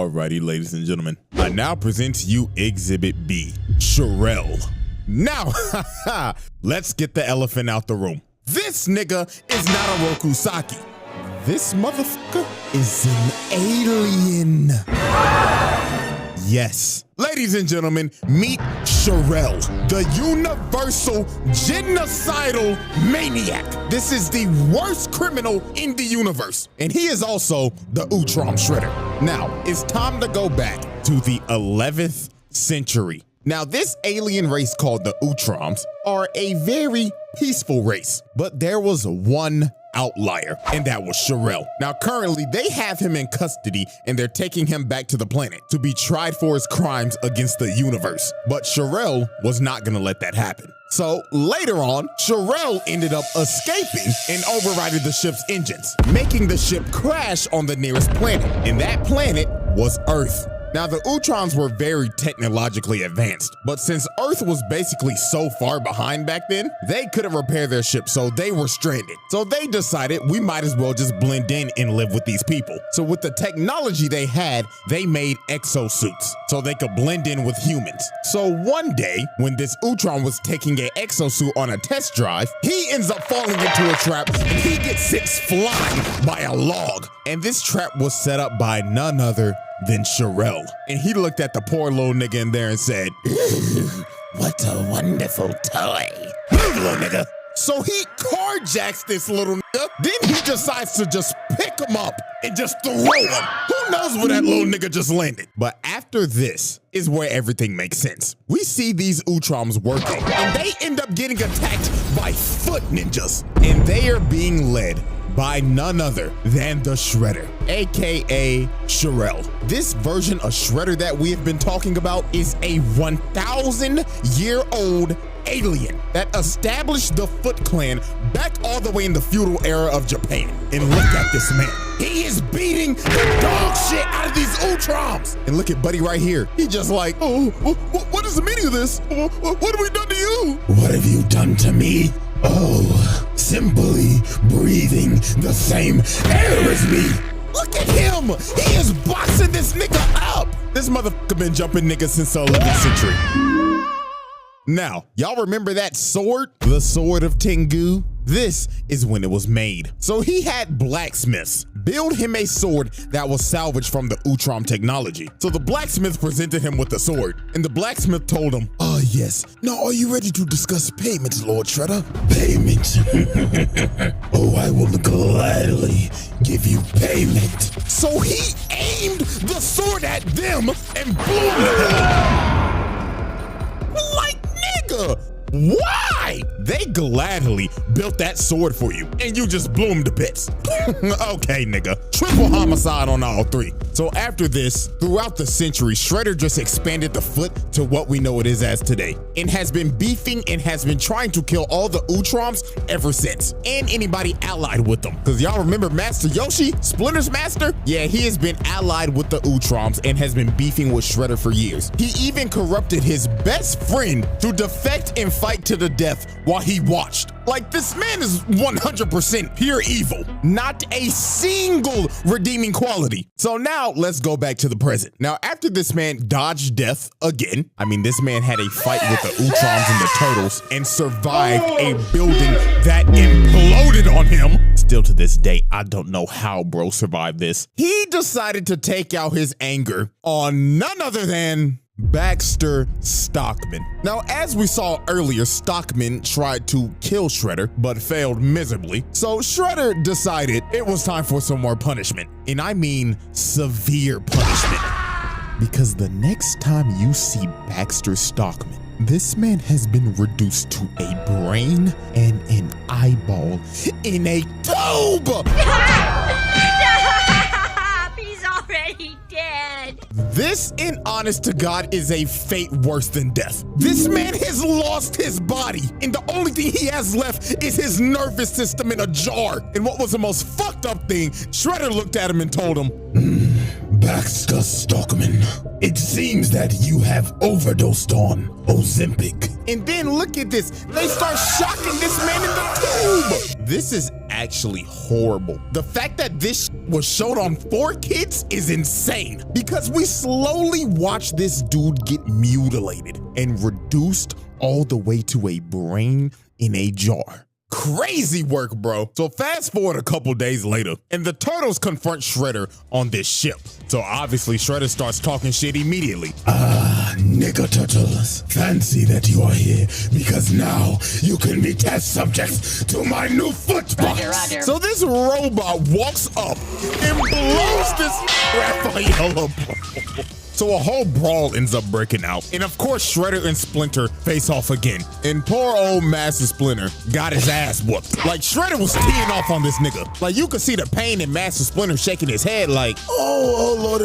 Alrighty, ladies and gentlemen, I now present to you Exhibit B, Sherelle. Now, let's get the elephant out the room. This nigga is not a Rokusaki. This motherfucker is an alien. Yes. Ladies and gentlemen, meet Sherelle, the universal genocidal maniac. This is the worst criminal in the universe. And he is also the Utrom Shredder. Now, it's time to go back to the 11th century. Now, this alien race called the Utroms are a very peaceful race, but there was one outlier, and that was Sherelle. Now, currently, they have him in custody, and they're taking him back to the planet to be tried for his crimes against the universe. But Sherelle was not gonna let that happen. So later on, Sherelle ended up escaping and overriding the ship's engines, making the ship crash on the nearest planet, and that planet was Earth. Now, the Utroms were very technologically advanced, but since Earth was basically so far behind back then, they couldn't repair their ship, so they were stranded. So they decided we might as well just blend in and live with these people. So with the technology they had, they made exosuits so they could blend in with humans. So one day, when this Utrom was taking an exosuit on a test drive, he ends up falling into a trap and he gets sent flying by a log. And this trap was set up by none other than Sherelle. And he looked at the poor little nigga in there and said, "What a wonderful toy. Move, little nigga." So he carjacks this little nigga. Then he decides to just pick him up and just throw him. Who knows where that little nigga just landed? But after this is where everything makes sense. We see these Utroms working, and they end up getting attacked by foot ninjas. And they are being led by none other than the Shredder, aka Sherelle. This version of Shredder that we have been talking about is a 1,000-year-old alien that established the Foot Clan back all the way in the feudal era of Japan. And look at this man. He is beating the dog shit out of these Utroms. And look at Buddy right here. He just like, oh, what is the meaning of this? What have we done to you? What have you done to me? Oh, simply breathing the same air as me. Look at him. He is boxing this nigga up. This motherfucker been jumping niggas since the 11th century. Now, y'all remember that sword? The Sword of Tengu? This is when it was made. So he had blacksmiths build him a sword that was salvaged from the Utrom technology. So the blacksmith presented him with the sword, and the blacksmith told him, "Oh yes, now are you ready to discuss payments, Lord Shredder?" "Payment? Oh, I will gladly give you payment." So he aimed the sword at them and blew them. Like, nigga, why? They gladly built that sword for you, and you just blew them to bits. Okay, nigga. Triple homicide on all three. So after this, throughout the century, Shredder just expanded the Foot to what we know it is as today, and has been beefing and has been trying to kill all the Utroms ever since, and anybody allied with them. Because y'all remember Master Yoshi, Splinter's master? Yeah, he has been allied with the Utroms and has been beefing with Shredder for years. He even corrupted his best friend to defect and fight to the death while he watched. Like, this man is 100% pure evil. Not a single redeeming quality. So now let's go back to the present. Now, after this man dodged death again, I mean, this man had a fight with the Utroms and the Turtles and survived a building that imploded on him. Still to this day, I don't know how bro survived this. He decided to take out his anger on none other than Baxter Stockman. Now, as we saw earlier, Stockman tried to kill Shredder, but failed miserably. So Shredder decided it was time for some more punishment. And I mean severe punishment. Because the next time you see Baxter Stockman, this man has been reduced to a brain and an eyeball in a tube. He's already dead. This, in honest to God, is a fate worse than death. This man has lost his body, and the only thing he has left is his nervous system in a jar. And what was the most fucked up thing, Shredder looked at him and told him, Baxter Stockman, it seems that you have overdosed on Ozempic. And then look at this. They start shocking this man in the tube. This is actually horrible. The fact that this was showed on 4Kids is insane because we slowly watch this dude get mutilated and reduced all the way to a brain in a jar. Crazy work, bro. So fast forward a couple days later, and the turtles confront Shredder on this ship. So obviously Shredder starts talking shit immediately. Nigga turtles, fancy that you are here because now you can be test subjects to my new foot box. Roger. So this robot walks up and blows this Raphael up. So a whole brawl ends up breaking out. And of course, Shredder and Splinter face off again. And poor old Master Splinter got his ass whooped. Like, Shredder was teeing off on this nigga. Like, you could see the pain in Master Splinter shaking his head like, oh, lordy,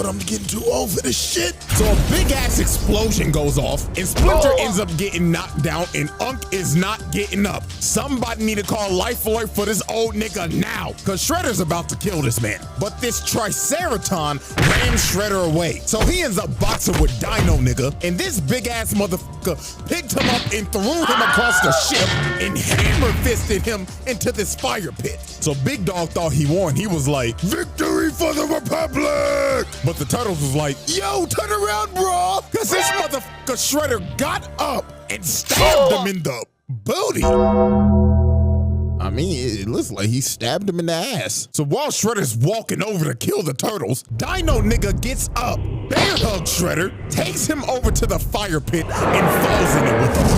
I'm getting too old for this shit. So a big ass explosion goes off and Splinter ends up getting knocked down and Unk is not getting up. Somebody need to call Life Alert for this old nigga now, cause Shredder's about to kill this man. But this Triceraton ran Shredder away. So he ends up boxing with Dino nigga, and this big ass motherfucker picked him up and threw him across the ship and hammer fisted him into this fire pit. So Big Dog thought he won. He was like, victory for the Republic! But the turtles was like, yo, turn around, bro! Cause this motherfucker Shredder got up and stabbed him in the booty. I mean, it looks like he stabbed him in the ass. So while Shredder's walking over to kill the turtles, Dino nigga gets up, bear hugs Shredder, takes him over to the fire pit, and falls in it with him.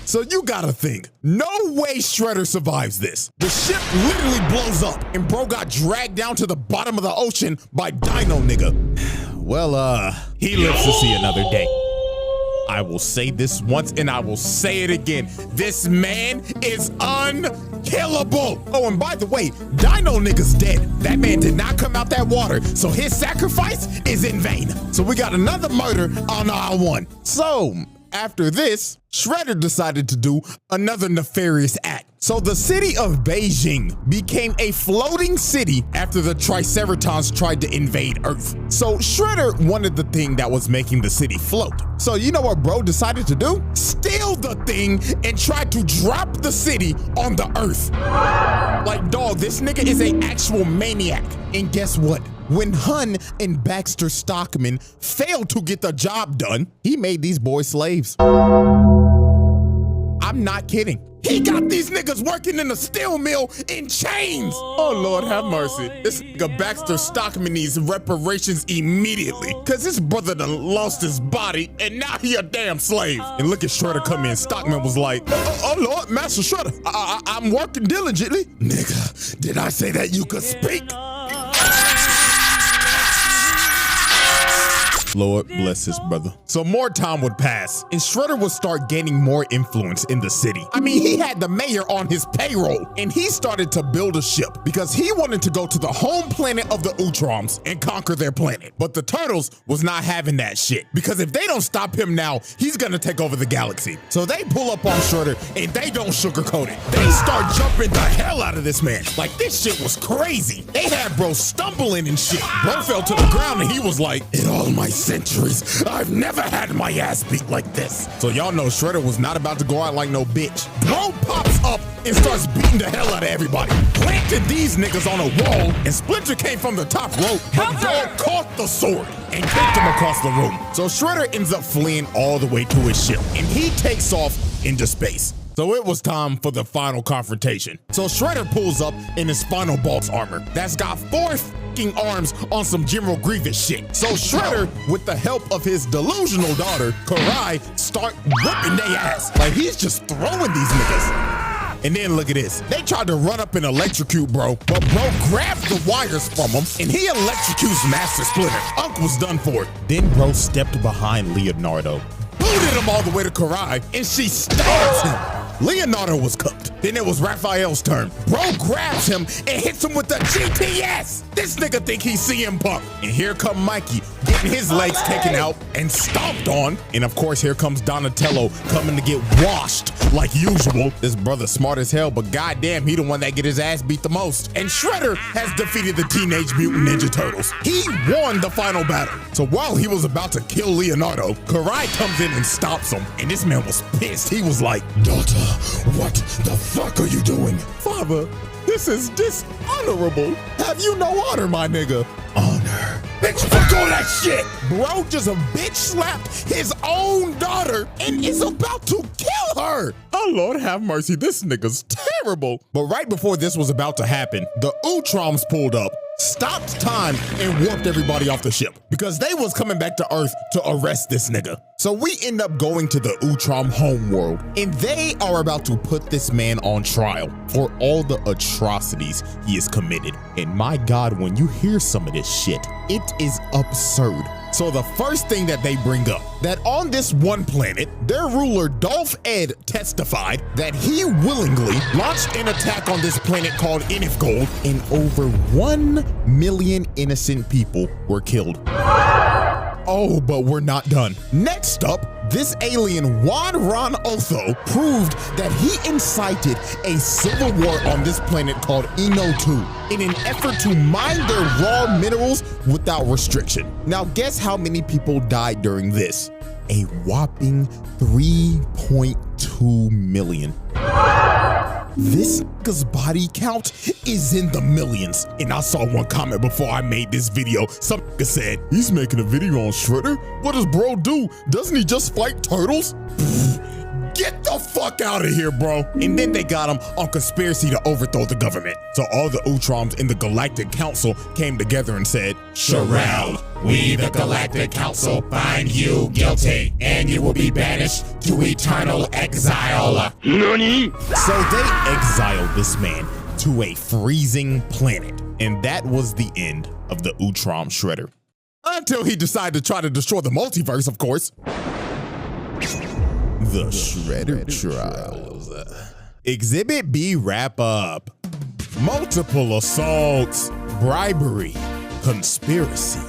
So you gotta think, no way Shredder survives this. The ship literally blows up, and bro got dragged down to the bottom of the ocean by Dino nigga. Well, he lives to see another day. I will say this once and I will say it again. This man is unkillable. Oh, and by the way, Dino nigga's dead. That man did not come out that water, so his sacrifice is in vain. So we got another murder on aisle 1. So after this, Shredder decided to do another nefarious act. So the city of Beijing became a floating city after the Triceratons tried to invade Earth. So Shredder wanted the thing that was making the city float. So you know what bro decided to do? Steal the thing and try to drop the city on the Earth. Like, dog, this nigga is an actual maniac. And guess what? When Hun and Baxter Stockman failed to get the job done, he made these boys slaves. I'm not kidding. He got these niggas working in a steel mill in chains. Oh, Lord have mercy. This nigga Baxter Stockman needs reparations immediately, cause his brother done lost his body and now he a damn slave. And look at Shredder come in. Stockman was like, oh Lord, Master Shredder, I'm working diligently. Nigga, did I say that you could speak? Lord bless his brother. So more time would pass and Shredder would start gaining more influence in the city. I mean, he had the mayor on his payroll and he started to build a ship because he wanted to go to the home planet of the Utroms and conquer their planet. But the turtles was not having that shit because if they don't stop him now, he's gonna take over the galaxy. So they pull up on Shredder and they don't sugarcoat it. They start jumping the hell out of this man. Like, this shit was crazy. They had bro stumbling and shit. Bro fell to the ground and he was like, in all my centuries, I've never had my ass beat like this. So y'all know Shredder was not about to go out like no bitch. Bro pops up and starts beating the hell out of everybody. Planted these niggas on a wall and Splinter came from the top rope, but dog caught the sword and kicked him across the room. So Shredder ends up fleeing all the way to his ship and he takes off into space. So it was time for the final confrontation. So Shredder pulls up in his final boss armor that's got 4 f***ing arms on some General Grievous shit. So Shredder, with the help of his delusional daughter, Karai, start whipping their ass. Like, he's just throwing these niggas. And then look at this. They tried to run up and electrocute bro, but bro grabbed the wires from him and he electrocutes Master Splinter. Unk was done for. Then bro stepped behind Leonardo, booted him all the way to Karai, and she stabs him. Leonardo was cooked. Then it was Raphael's turn. Bro grabs him and hits him with the GTS. This nigga think he's CM Punk. And here come Mikey, getting his legs taken out and stomped on. And of course, here comes Donatello coming to get washed like usual. This brother's smart as hell, but goddamn, he the one that get his ass beat the most. And Shredder has defeated the Teenage Mutant Ninja Turtles. He won the final battle. So while he was about to kill Leonardo, Karai comes in and stops him. And this man was pissed. He was like, "Daughter, what the fuck are you doing?" "Father, this is dishonorable. Have you no honor, my nigga?" "Honor? Bitch, fuck all that shit." Bro just a bitch slapped his own daughter and is about to kill her. Oh, Lord have mercy. This nigga's terrible. But right before this was about to happen, the Utroms pulled up, stopped time, and warped everybody off the ship because they was coming back to Earth to arrest this nigga. So we end up going to the Utrom homeworld, and they are about to put this man on trial for all the atrocities he has committed. And my God, when you hear some of this shit, it is absurd. So the first thing that they bring up, that on this one planet, their ruler Dolph Ed testified that he willingly launched an attack on this planet called Inifgold, and over 1 million innocent people were killed. Oh, but we're not done. Next up, this alien Juan Ron Otho proved that he incited a civil war on this planet called Eno 2 in an effort to mine their raw minerals without restriction. Now guess how many people died during this? A whopping 3.2 million. This nigga's body count is in the millions. And I saw one comment before I made this video. Some nigga said, "He's making a video on Shredder? What does bro do? Doesn't he just fight turtles?" Get the fuck out of here, bro. And then they got him on conspiracy to overthrow the government. So all the Utroms in the Galactic Council came together and said, "Sherelle, we the Galactic Council find you guilty, and you will be banished to eternal exile." NANI? So they exiled this man to a freezing planet. And that was the end of the Utrom Shredder. Until he decided to try to destroy the multiverse, of course. The Shredder Trials. Exhibit B wrap up. Multiple assaults, bribery, conspiracy,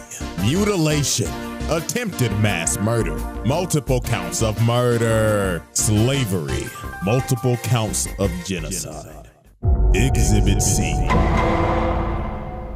mutilation, attempted mass murder, multiple counts of murder, slavery, multiple counts of genocide. Exhibit C.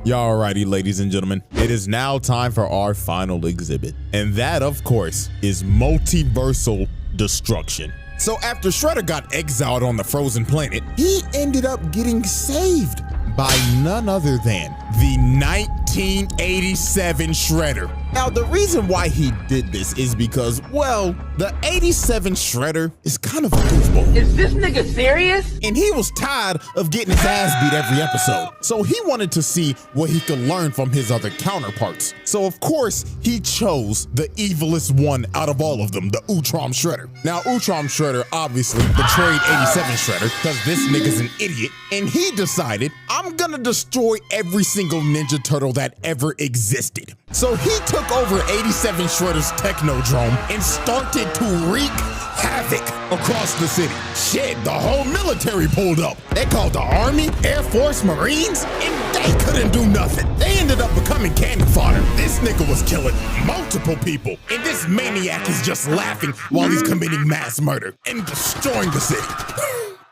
Y'all righty, ladies and gentlemen, it is now time for our final exhibit. And that, of course, is multiversal destruction. So after Shredder got exiled on the frozen planet, he ended up getting saved by none other than the 1987 Shredder. Now, the reason why he did this is because, well, the 87 Shredder is kind of a goofball. Is this nigga serious? And he was tired of getting his ass beat every episode. So he wanted to see what he could learn from his other counterparts. So of course, he chose the evilest one out of all of them, the Utrom Shredder. Now, Utrom Shredder obviously betrayed 87 Shredder because this nigga's an idiot. And he decided, I'm gonna destroy every single Ninja Turtle that ever existed. So he took over 87 Shredder's Technodrome and started to wreak havoc across the city. Shit, the whole military pulled up. They called the Army, Air Force, Marines, and they couldn't do nothing. They ended up becoming cannon fodder. This nigga was killing multiple people, and this maniac is just laughing while he's committing mass murder and destroying the city.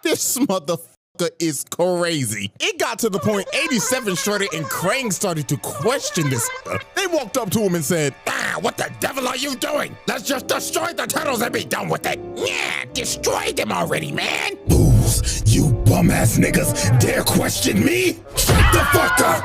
This motherfucker is crazy. It got to the point 87 Shredder and Krang started to question this. They walked up to him and said, "What the devil are you doing? Let's just destroy the turtles and be done with it." "Yeah, destroy them already, man." "Fools, you bum ass niggas dare question me? Shut the fuck up."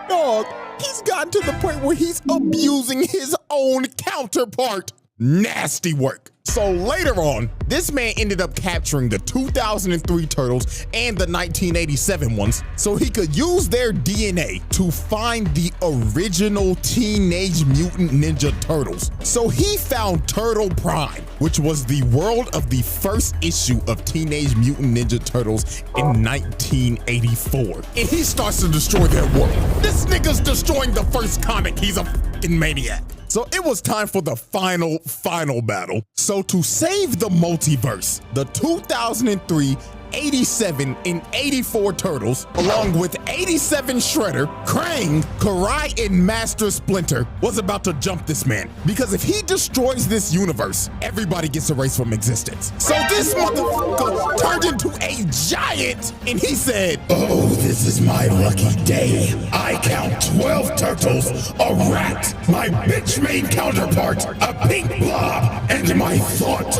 Dog, he's gotten to the point where he's abusing his own counterpart. Nasty work. So later on, this man ended up capturing the 2003 turtles and the 1987 ones so he could use their DNA to find the original Teenage Mutant Ninja Turtles. So he found Turtle Prime, which was the world of the first issue of Teenage Mutant Ninja Turtles in 1984. And he starts to destroy their world. This nigga's destroying the first comic. He's a fucking maniac. So it was time for the final battle. So to save the multiverse, the 2003 87 and 84 turtles, along with 87 Shredder, Krang, Karai, and Master Splinter, was about to jump this man. Because if he destroys this universe, everybody gets erased from existence. So this motherfucker turned into a giant, and he said, "Oh, this is my lucky day. I count 12 turtles, a rat, my bitch-made counterpart, a pink blob, and my thought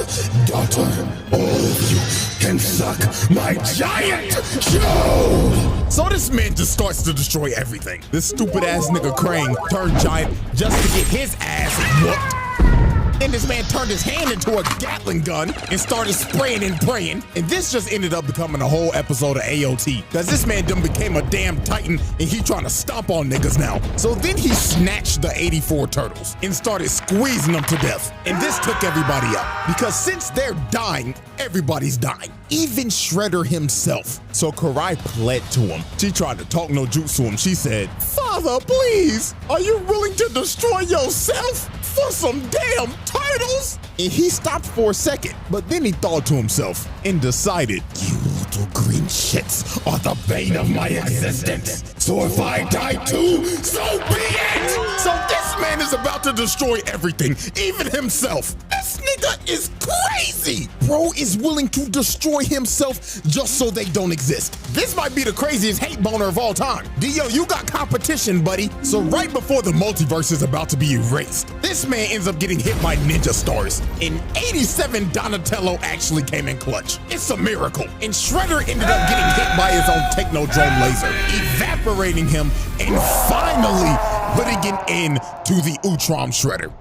daughter. All of you can suck my giant show." So this man just starts to destroy everything. This stupid ass nigga Krang turned giant just to get his ass whooped. And this man turned his hand into a Gatling gun and started spraying and praying. And this just ended up becoming a whole episode of AOT. Cause this man done became a damn titan and he trying to stomp on niggas now. So then he snatched the 84 turtles and started squeezing them to death. And this took everybody out. Because since they're dying, everybody's dying. Even Shredder himself. So Karai pled to him. She tried to talk no jutsu him. She said, "Father, please, are you willing to destroy yourself for some damn turtles?" And he stopped for a second, but then he thought to himself and decided, "You little green shits are the bane of my existence. So if I die too, so be it." So this man is about to destroy everything, even himself. This nigga is crazy. Bro is willing to destroy himself just so they don't exist. This might be the craziest hate boner of all time. Dio, you got competition, buddy. So right before the multiverse is about to be erased, this man ends up getting hit by ninja stars. And 87 Donatello actually came in clutch. It's a miracle. And Shredder ended up getting hit by his own Technodrome laser, evaporating him and finally putting an end to the Utrom Shredder.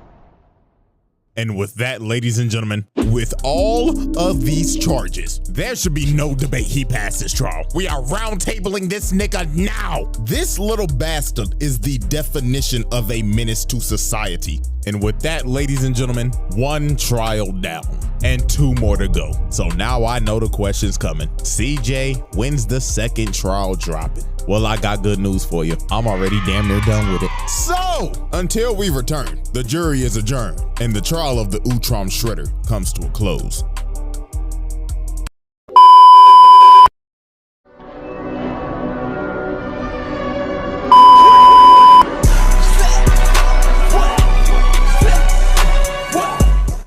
And with that, ladies and gentlemen, with all of these charges, there should be no debate he passed his trial. We are roundtabling this nigga now. This little bastard is the definition of a menace to society. And with that, ladies and gentlemen, one trial down and two more to go. So now I know the question's coming. CJ, when's the second trial dropping? Well, I got good news for you. I'm already damn near done with it. So, until we return, the jury is adjourned and the trial of the Utrom Shredder comes to a close.